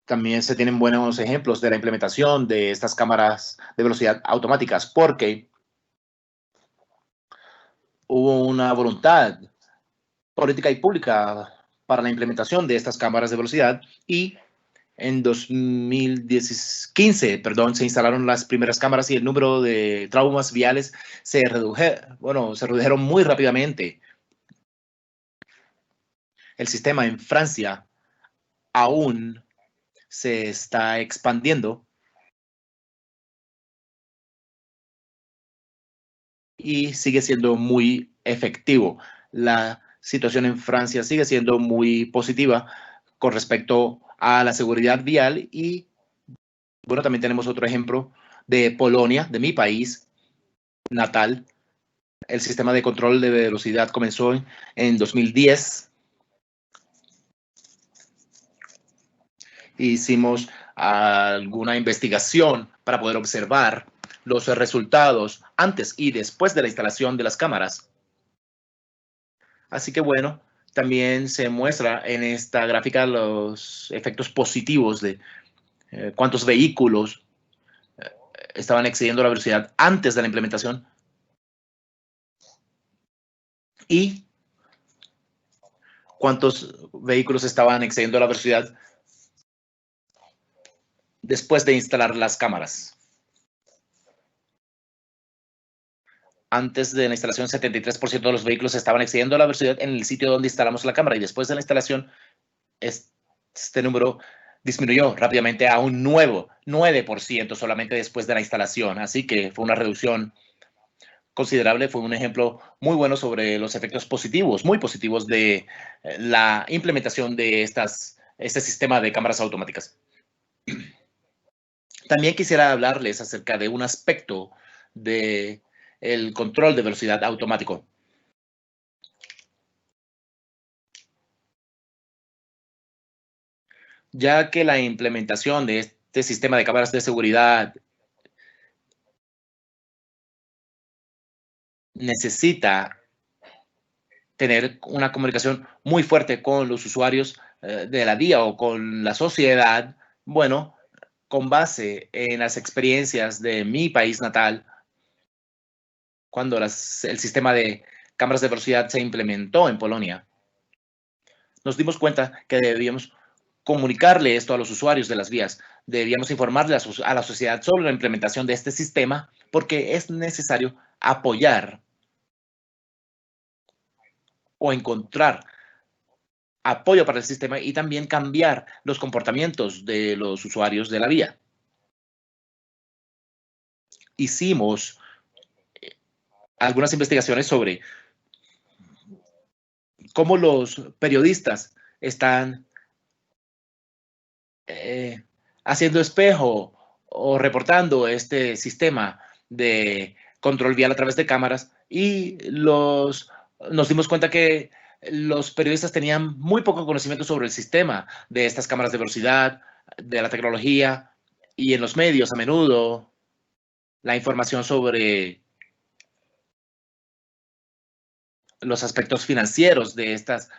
también se tienen buenos ejemplos de la implementación de estas cámaras de velocidad automáticas porque hubo una voluntad política y pública para la implementación de estas cámaras de velocidad y en 2015, se instalaron las primeras cámaras y el número de traumas viales se redujeron muy rápidamente. El sistema en Francia aún se está expandiendo y sigue siendo muy efectivo. La situación en Francia sigue siendo muy positiva con respecto a la seguridad vial y, bueno, también tenemos otro ejemplo de Polonia, de mi país natal. El sistema de control de velocidad comenzó en 2010. Hicimos alguna investigación para poder observar los resultados antes y después de la instalación de las cámaras. Así que bueno, también se muestra en esta gráfica los efectos positivos de cuántos vehículos estaban excediendo la velocidad antes de la implementación y cuántos vehículos estaban excediendo la velocidad después de instalar las cámaras. Antes de la instalación, 73% de los vehículos estaban excediendo la velocidad en el sitio donde instalamos la cámara, y después de la instalación, este número disminuyó rápidamente a un nuevo 9% solamente después de la instalación. Así que fue una reducción considerable. Fue un ejemplo muy bueno sobre los efectos positivos, muy positivos de la implementación de este sistema de cámaras automáticas. También quisiera hablarles acerca de un aspecto del control de velocidad automático. Ya que la implementación de este sistema de cámaras de seguridad necesita tener una comunicación muy fuerte con los usuarios de la vía o con la sociedad, bueno, con base en las experiencias de mi país natal, cuando el sistema de cámaras de velocidad se implementó en Polonia, nos dimos cuenta que debíamos comunicarle esto a los usuarios de las vías. Debíamos informarle a la sociedad sobre la implementación de este sistema porque es necesario apoyar o encontrar apoyo para el sistema y también cambiar los comportamientos de los usuarios de la vía. Hicimos algunas investigaciones sobre cómo los periodistas están haciendo espejo o reportando este sistema de control vial a través de cámaras, y nos dimos cuenta que los periodistas tenían muy poco conocimiento sobre el sistema de estas cámaras de velocidad, de la tecnología, y en los medios a menudo la información sobre los aspectos financieros de estas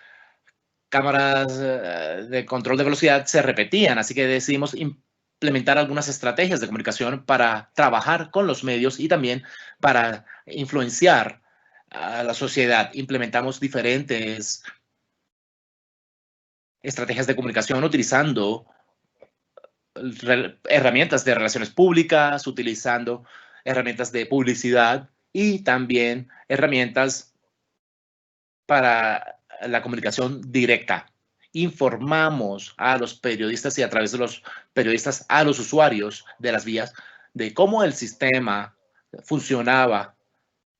cámaras de control de velocidad se repetían, así que decidimos implementar algunas estrategias de comunicación para trabajar con los medios y también para influenciar a la sociedad. Implementamos diferentes estrategias de comunicación utilizando herramientas de relaciones públicas, utilizando herramientas de publicidad y también herramientas para la comunicación directa. Informamos a los periodistas y a través de los periodistas a los usuarios de las vías de cómo el sistema funcionaba,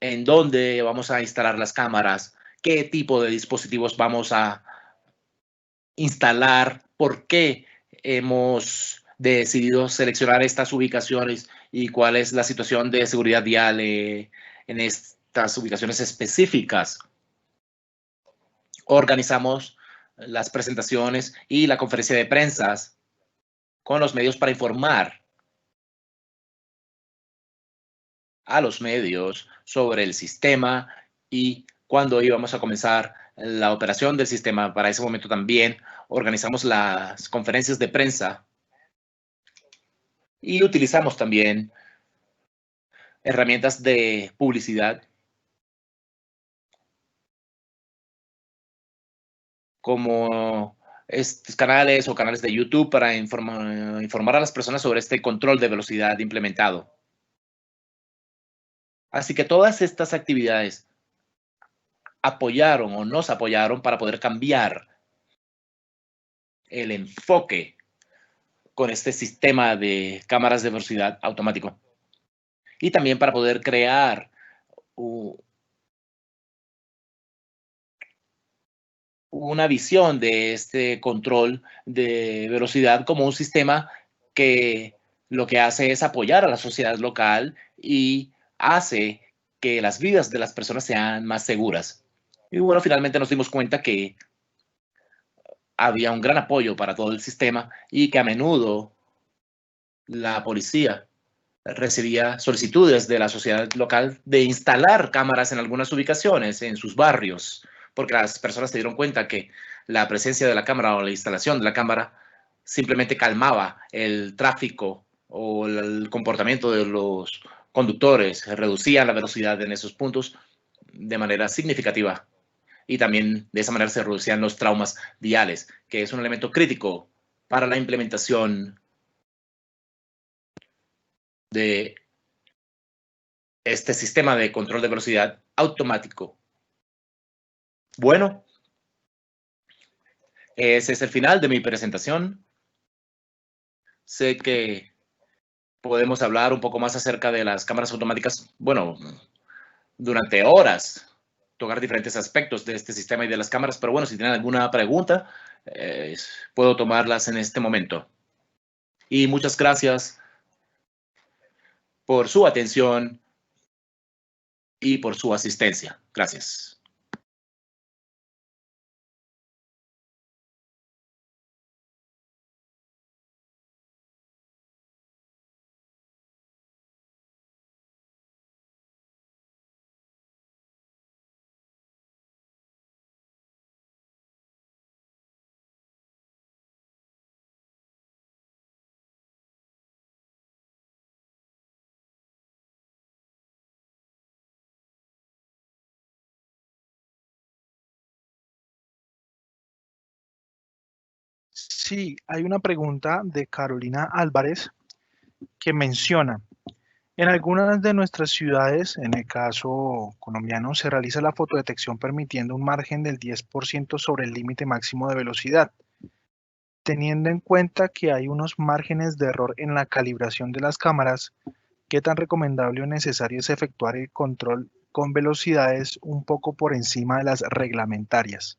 en dónde vamos a instalar las cámaras, qué tipo de dispositivos vamos a instalar, por qué hemos decidido seleccionar estas ubicaciones y cuál es la situación de seguridad vial en estas ubicaciones específicas. Organizamos las presentaciones y la conferencia de prensa con los medios para informar a los medios sobre el sistema y cuándo íbamos a comenzar la operación del sistema. Para ese momento también organizamos las conferencias de prensa y utilizamos también herramientas de publicidad como estos canales o canales de YouTube para informar a las personas sobre este control de velocidad implementado. Así que todas estas actividades apoyaron o nos apoyaron para poder cambiar el enfoque con este sistema de cámaras de velocidad automático. Y también para poder crear una visión de este control de velocidad como un sistema que lo que hace es apoyar a la sociedad local y hace que las vidas de las personas sean más seguras. Y bueno, finalmente nos dimos cuenta que había un gran apoyo para todo el sistema y que a menudo la policía recibía solicitudes de la sociedad local de instalar cámaras en algunas ubicaciones, en sus barrios, porque las personas se dieron cuenta que la presencia de la cámara o la instalación de la cámara simplemente calmaba el tráfico o el comportamiento de los conductores, reducía la velocidad en esos puntos de manera significativa. Y también de esa manera se reducían los traumas viales, que es un elemento crítico para la implementación de este sistema de control de velocidad automático. Bueno, ese es el final de mi presentación. Sé que podemos hablar un poco más acerca de las cámaras automáticas, bueno, durante horas, tocar diferentes aspectos de este sistema y de las cámaras, pero bueno, si tienen alguna pregunta, puedo tomarlas en este momento. Y muchas gracias por su atención y por su asistencia. Gracias. Sí, hay una pregunta de Carolina Álvarez que menciona, en algunas de nuestras ciudades, en el caso colombiano, se realiza la fotodetección permitiendo un margen del 10% sobre el límite máximo de velocidad. Teniendo en cuenta que hay unos márgenes de error en la calibración de las cámaras, ¿qué tan recomendable o necesario es efectuar el control con velocidades un poco por encima de las reglamentarias?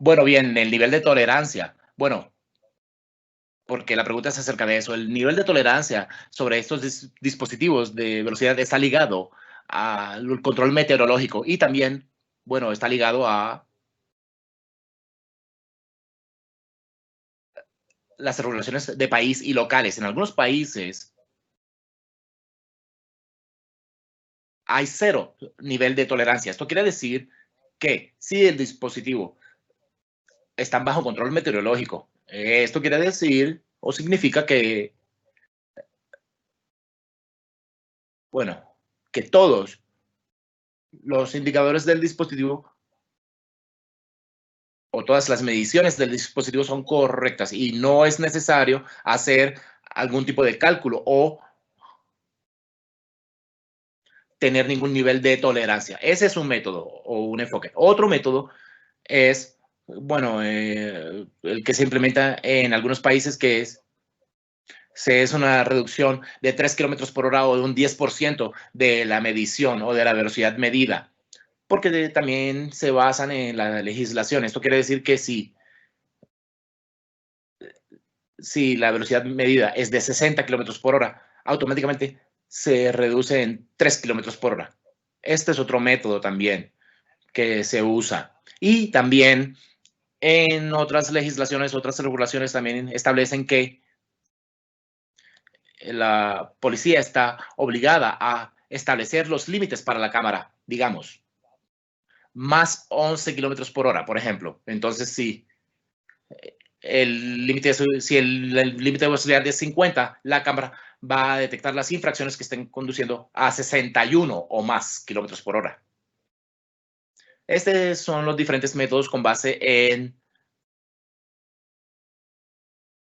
Bueno, bien, el nivel de tolerancia. Bueno, porque la pregunta es acerca de eso. El nivel de tolerancia sobre estos dispositivos de velocidad está ligado al control meteorológico y también, bueno, está ligado a las regulaciones de país y locales. En algunos países hay cero nivel de tolerancia. Esto quiere decir que si el dispositivo está bajo control meteorológico, esto quiere decir o significa que, bueno, que todos los indicadores del dispositivo o todas las mediciones del dispositivo son correctas y no es necesario hacer algún tipo de cálculo o tener ningún nivel de tolerancia. Ese es un método o un enfoque. Otro método es, bueno, el que se implementa en algunos países, que es una reducción de 3 kilómetros por hora o de un 10% de la medición o de la velocidad medida, porque también se basan en la legislación. Esto quiere decir que si la velocidad medida es de 60 kilómetros por hora, automáticamente se reduce en 3 kilómetros por hora. Este es otro método también que se usa. Y también en otras legislaciones, otras regulaciones también establecen que la policía está obligada a establecer los límites para la cámara, digamos, más 11 kilómetros por hora, por ejemplo. Entonces, si el límite de velocidad es 50, la cámara va a detectar las infracciones que estén conduciendo a 61 o más kilómetros por hora. Estos son los diferentes métodos con base en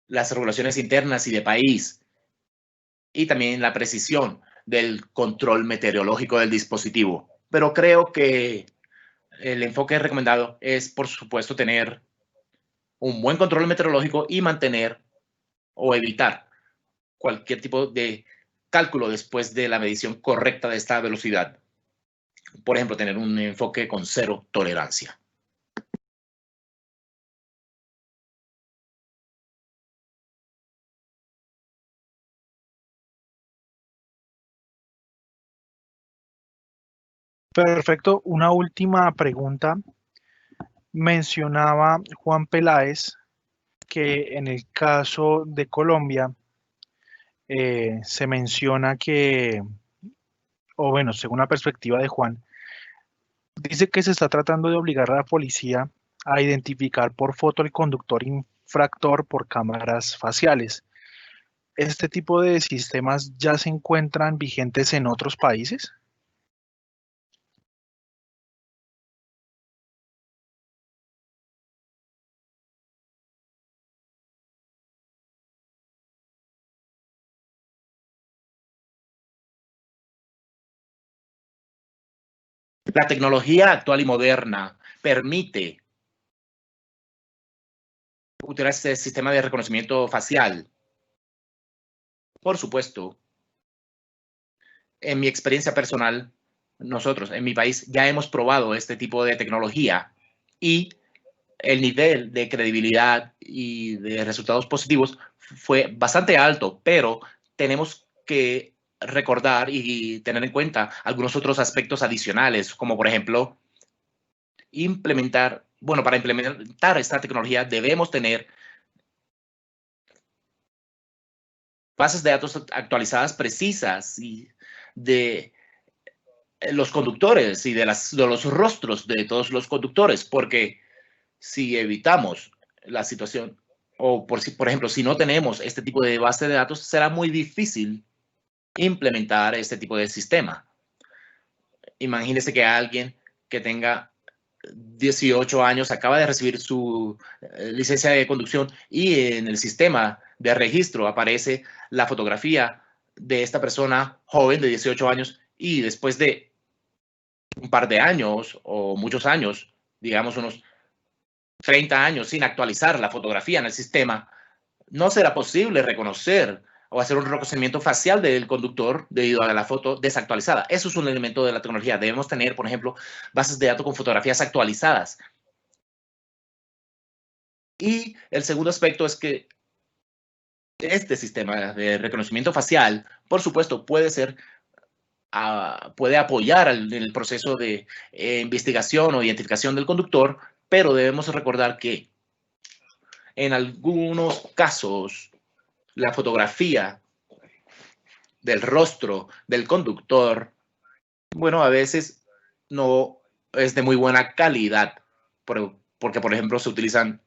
las regulaciones internas y de país. y también la precisión del control meteorológico del dispositivo. Pero creo que el enfoque recomendado es, por supuesto, tener un buen control meteorológico y mantener o evitar cualquier tipo de cálculo después de la medición correcta de esta velocidad. Por ejemplo, tener un enfoque con cero tolerancia. Perfecto. Una última pregunta. Mencionaba Juan Peláez que en el caso de Colombia se menciona que, o bueno, según la perspectiva de Juan, dice que se está tratando de obligar a la policía a identificar por foto al conductor infractor por cámaras faciales. ¿Este tipo de sistemas ya se encuentran vigentes en otros países? La tecnología actual y moderna permite utilizar este sistema de reconocimiento facial. Por supuesto, en mi experiencia personal, nosotros en mi país ya hemos probado este tipo de tecnología y el nivel de credibilidad y de resultados positivos fue bastante alto, pero tenemos que recordar y tener en cuenta algunos otros aspectos adicionales, como por ejemplo, para implementar esta tecnología debemos tener bases de datos actualizadas precisas y de los conductores y de los rostros de todos los conductores, porque si evitamos la situación, o por ejemplo, si no tenemos este tipo de base de datos, será muy difícil implementar este tipo de sistema. Imagínese que alguien que tenga 18 años acaba de recibir su licencia de conducción y en el sistema de registro aparece la fotografía de esta persona joven de 18 años y después de un par de años o muchos años, digamos unos 30 años sin actualizar la fotografía en el sistema, no será posible reconocer o hacer un reconocimiento facial del conductor debido a la foto desactualizada. Eso es un elemento de la tecnología. Debemos tener, por ejemplo, bases de datos con fotografías actualizadas. Y el segundo aspecto es que este sistema de reconocimiento facial, por supuesto, puede apoyar en el proceso de investigación o identificación del conductor, pero debemos recordar que en algunos casos la fotografía del rostro del conductor, bueno, a veces no es de muy buena calidad, porque, por ejemplo, se utilizan,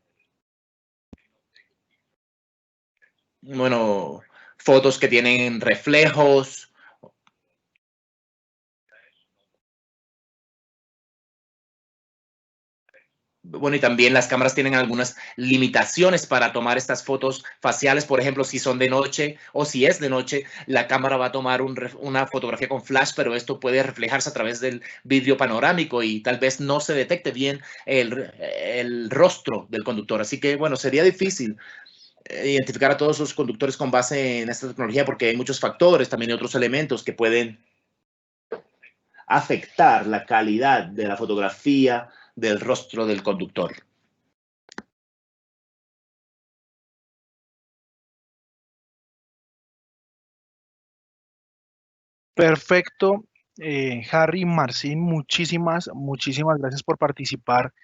bueno, fotos que tienen reflejos. Bueno, y también las cámaras tienen algunas limitaciones para tomar estas fotos faciales. Por ejemplo, si son de noche o si es de noche, la cámara va a tomar una fotografía con flash, pero esto puede reflejarse a través del vidrio panorámico y tal vez no se detecte bien el rostro del conductor. Así que, bueno, sería difícil identificar a todos los conductores con base en esta tecnología porque hay muchos factores, también hay otros elementos que pueden afectar la calidad de la fotografía del rostro del conductor. Perfecto. Harry, Marcin, muchísimas gracias por participar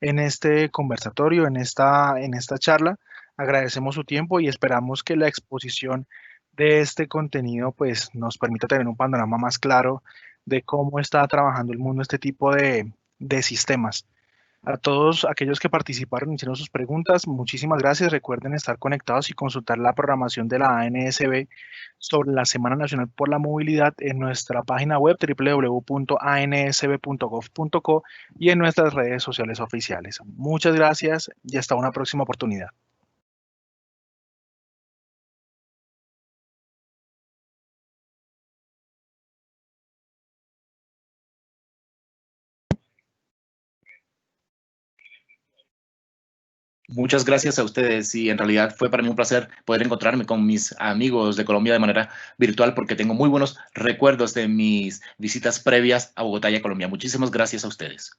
en este conversatorio, en esta charla. Agradecemos su tiempo y esperamos que la exposición de este contenido pues, nos permita tener un panorama más claro de cómo está trabajando el mundo este tipo de sistemas. A todos aquellos que participaron y hicieron sus preguntas, muchísimas gracias. Recuerden estar conectados y consultar la programación de la ANSB sobre la Semana Nacional por la Movilidad en nuestra página web www.ansb.gov.co y en nuestras redes sociales oficiales. Muchas gracias y hasta una próxima oportunidad. Muchas gracias a ustedes y en realidad fue para mí un placer poder encontrarme con mis amigos de Colombia de manera virtual porque tengo muy buenos recuerdos de mis visitas previas a Bogotá y a Colombia. Muchísimas gracias a ustedes.